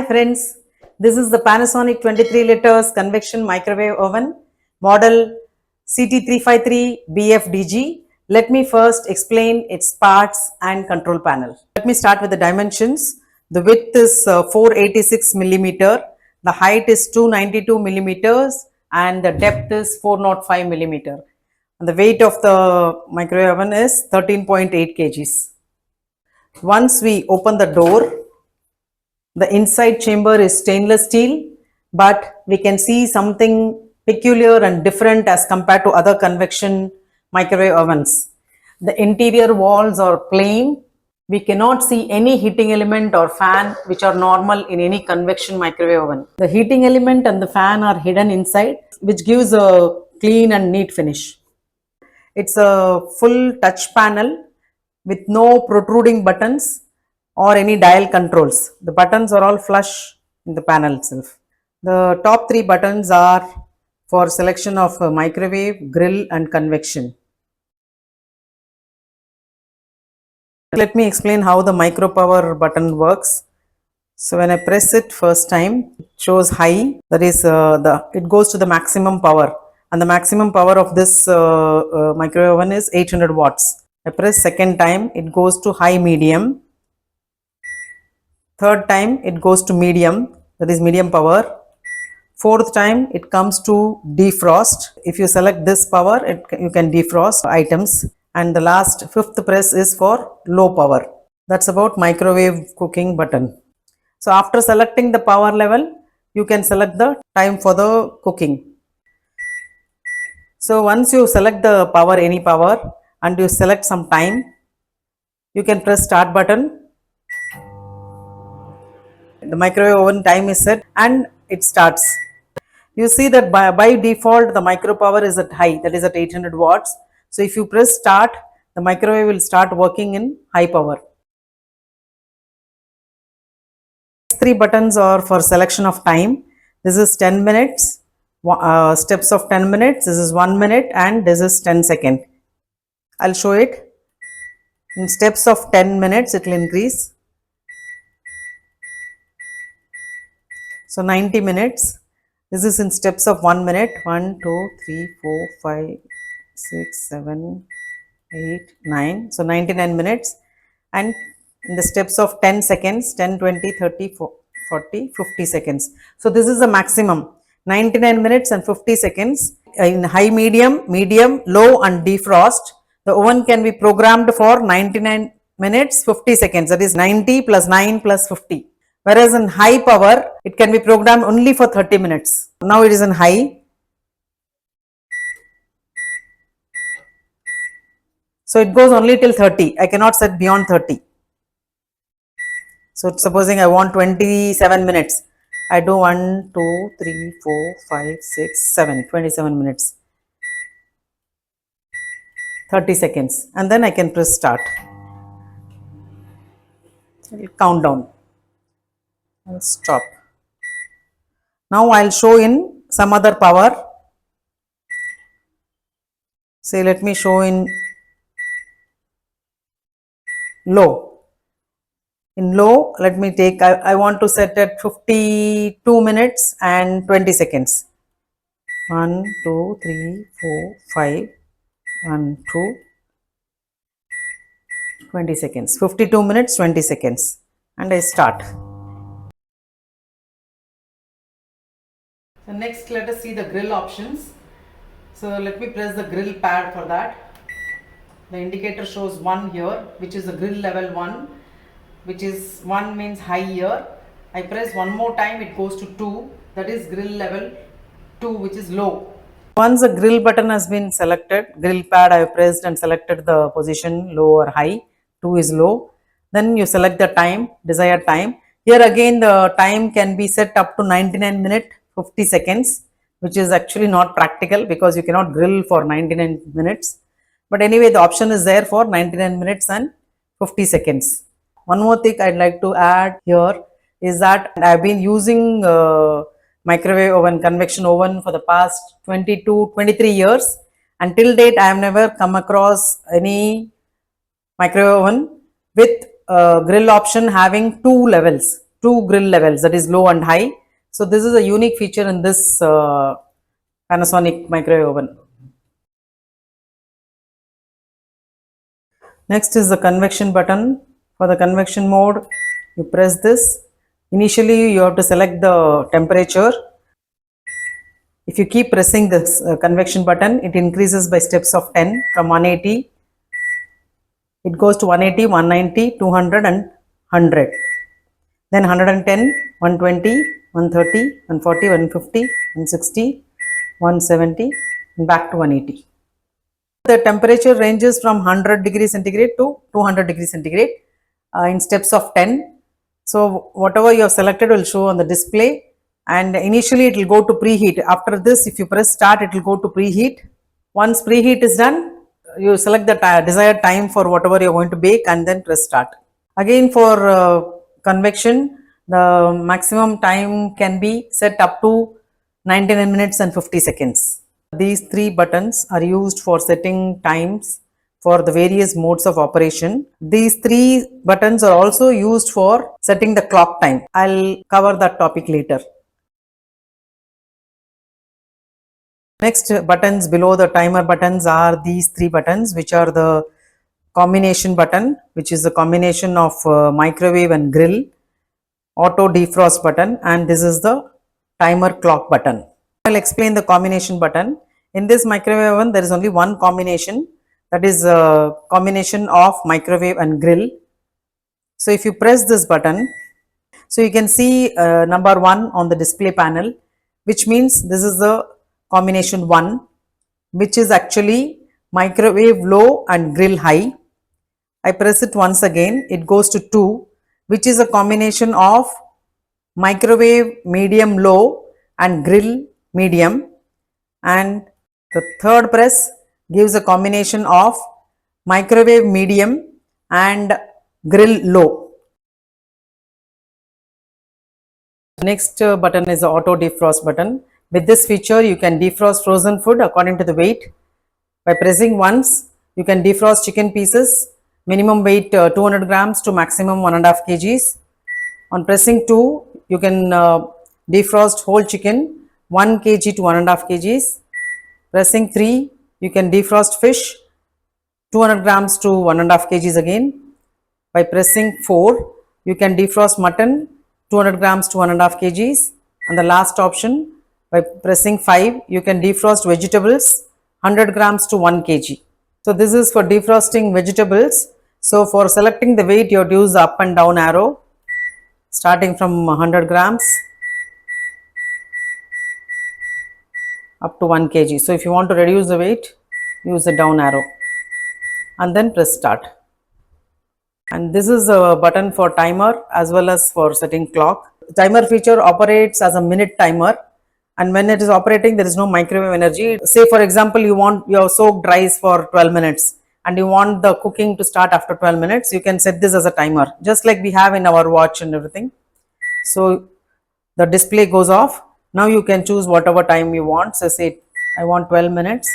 Hi friends, this is the Panasonic 23 liters convection microwave oven model CT353BFDG. Let me first explain its parts and control panel. Let me start with the dimensions. The width is 486 millimeter, the height is 292 millimeters and the depth is 405 millimeter. And the weight of the microwave oven is 13.8 kgs. Once we open the door, the inside chamber is stainless steel, but we can see something peculiar and different as compared to other convection microwave ovens. The interior walls are plain. We cannot see any heating element or fan which are normal in any convection microwave oven. The heating element and the fan are hidden inside, which gives a clean and neat finish. It's a full touch panel with no protruding buttons or any dial controls. The buttons are all flush in the panel itself. The top three buttons are for selection of microwave, grill and convection. Let me explain how the micro power button works. So when I press it first time, it shows high, that is it goes to the maximum power, and the maximum power of this microwave oven is 800 watts. I press second time, it goes to high medium. Third time it goes to medium, that is medium power. Fourth time it comes to defrost. If you select this power, you can defrost items. And the last fifth press is for low power. That's about microwave cooking button. So after selecting the power level, you can select the time for the cooking. So once you select the power, any power, and you select some time, you can press start button. The microwave oven time is set and it starts. You see that by default the micro power is at high, that is at 800 watts. So if you press start, the microwave will start working in high power. Three buttons are for selection of time. This is 10 minutes, steps of 10 minutes, this is 1 minute and this is 10 seconds. I'll show it. In steps of 10 minutes it will increase. So 90 minutes. This is in steps of 1 minute. 1, 2, 3, 4, 5, 6, 7, 8, 9. So 99 minutes. And in the steps of 10 seconds, 10, 20, 30, 40, 50 seconds. So this is the maximum. 99 minutes and 50 seconds. In high, medium, medium, low and defrost, the oven can be programmed for 99 minutes, 50 seconds. That is 90 plus 9 plus 50. Whereas in high power, it can be programmed only for 30 minutes. Now it is in high. So it goes only till 30. I cannot set beyond 30. So supposing I want 27 minutes. I do 1, 2, 3, 4, 5, 6, 7, 27 minutes. 30 seconds. And then I can press start. Count down. I'll stop. Now I'll show in some other power. Say let me show in low. In low, let me take, I want to set at 52 minutes and 20 seconds. 1, 2, 3, 4, 5, 1, 2, 20 seconds. 52 minutes, 20 seconds. And I start. So next let us see the grill options. So let me press the grill pad for that. The indicator shows 1 here, which is the grill level 1, which is 1 means high here. I press one more time, it goes to 2, that is grill level 2, which is low. Once the grill button has been selected, grill pad I have pressed and selected the position low or high, 2 is low. Then you select the time, desired time. Here again the time can be set up to 99 minutes 50 seconds, which is actually not practical because you cannot grill for 99 minutes. But anyway, the option is there for 99 minutes and 50 seconds. One more thing I'd like to add here is that I've been using microwave oven, convection oven for the past 23 years. Until date, I have never come across any microwave oven with grill option having 2 levels. two grill levels, that is low and high. So this is a unique feature in this Panasonic microwave oven. Next is the convection button. For the convection mode, you press this. Initially, you have to select the temperature. If you keep pressing this convection button, it increases by steps of 10 from 180. It goes to 180, 190, 200 and 100. Then 110, 120, 130, 140, 150, 160, 170 and back to 180. The temperature ranges from 100 degrees centigrade to 200 degrees centigrade in steps of 10. So whatever you have selected will show on the display, and initially it will go to preheat. After this, if you press start, it will go to preheat. Once preheat is done, you select the desired time for whatever you are going to bake and then press start. Again, for convection, the maximum time can be set up to 99 minutes and 50 seconds. These three buttons are used for setting times for the various modes of operation. These three buttons are also used for setting the clock time. I'll cover that topic later. Next buttons below the timer buttons are these three buttons, which are the combination button, which is the combination of microwave and grill, auto defrost button, and this is the timer clock button. I'll explain the combination button. In this microwave oven, there is only one combination, that is a combination of microwave and grill. So if you press this button, so you can see number 1 on the display panel, which means this is the combination 1, which is actually microwave low and grill high. I press it once again, it goes to 2, which is a combination of microwave medium low and grill medium, and the third press gives a combination of microwave medium and grill low. Next button is the auto defrost button. With this feature, you can defrost frozen food according to the weight. By pressing once, you can defrost chicken pieces, minimum weight 200 grams to maximum 1.5 kgs. On pressing 2, you can defrost whole chicken 1 kg to 1.5 kgs. Pressing 3, you can defrost fish 200 grams to 1.5 kgs again. By pressing 4, you can defrost mutton 200 grams to 1.5 kgs. And the last option, by pressing 5, you can defrost vegetables 100 grams to 1 kg. So this is for defrosting vegetables. So for selecting the weight, you have to use the up and down arrow, starting from 100 grams up to 1 kg. So if you want to reduce the weight, use the down arrow and then press start. And this is a button for timer as well as for setting clock. The timer feature operates as a minute timer, and when it is operating, there is no microwave energy. Say for example, you want your soaked rice for 12 minutes and you want the cooking to start after 12 minutes, you can set this as a timer, just like we have in our watch and everything. So the display goes off. Now you can choose whatever time you want. So say I want 12 minutes.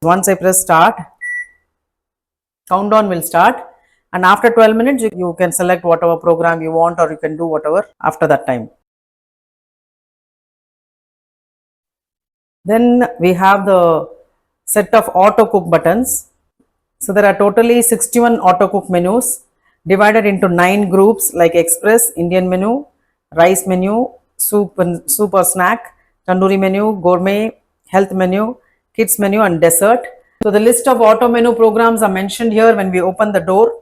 Once I press start, countdown will start, and after 12 minutes you can select whatever program you want, or you can do whatever after that time. Then we have the set of auto cook buttons. So there are totally 61 auto cook menus divided into 9 groups like express, Indian menu, rice menu, soup or snack, tandoori menu, gourmet, health menu, kids menu and dessert. So the list of auto menu programs are mentioned here when we open the door,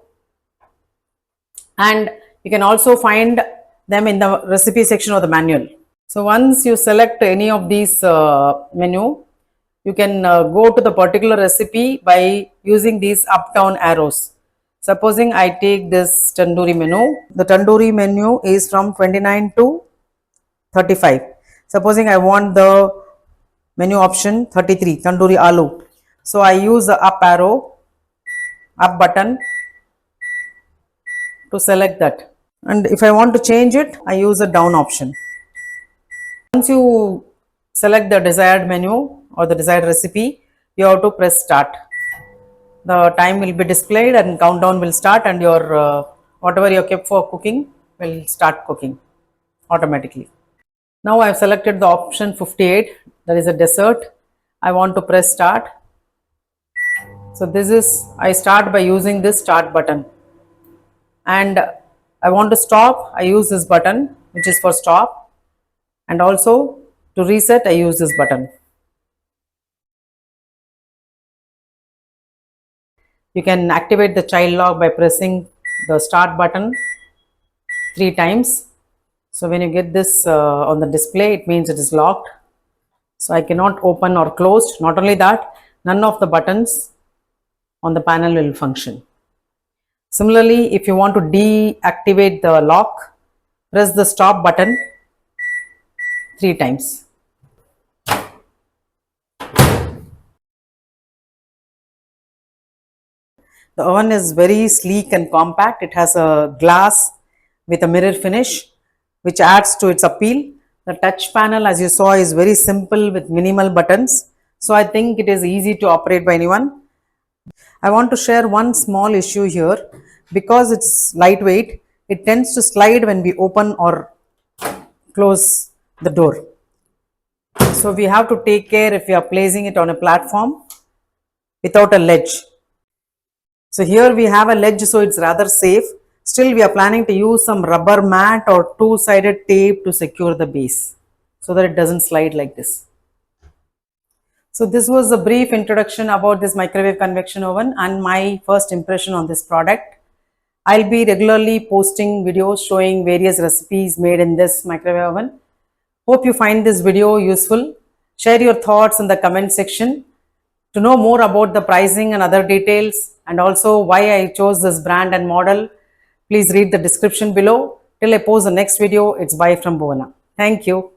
and you can also find them in the recipe section of the manual. So once you select any of these menu, you can go to the particular recipe by using these up down arrows. Supposing I take this tandoori menu, the tandoori menu is from 29 to 35. Supposing I want the menu option 33, tandoori aloo. So I use the up arrow, up button to select that. And if I want to change it, I use the down option. Once you select the desired menu or the desired recipe, you have to press start. The time will be displayed and countdown will start, and your whatever you have kept for cooking will start cooking automatically. Now I have selected the option 58, that is a dessert. I want to press start. So this is, I start by using this start button, and I want to stop, I use this button which is for stop, and also to reset I use this button. You can activate the child lock by pressing the start button 3 times. So when you get this on the display, it means it is locked. So I cannot open or close. Not only that, none of the buttons on the panel will function. Similarly, if you want to deactivate the lock, press the stop button 3 times. The oven is very sleek and compact. It has a glass with a mirror finish which adds to its appeal. The touch panel, as you saw, is very simple with minimal buttons. So I think it is easy to operate by anyone. I want to share one small issue here. Because it's lightweight, it tends to slide when we open or close the door. So we have to take care if we are placing it on a platform without a ledge. So here we have a ledge, so it's rather safe. Still, we are planning to use some rubber mat or two-sided tape to secure the base so that it doesn't slide like this. So this was a brief introduction about this microwave convection oven and my first impression on this product. I'll be regularly posting videos showing various recipes made in this microwave oven. Hope you find this video useful. Share your thoughts in the comment section. To know more about the pricing and other details and also why I chose this brand and model, please read the description below. Till I post the next video, it's bye from Bhuvana. Thank you.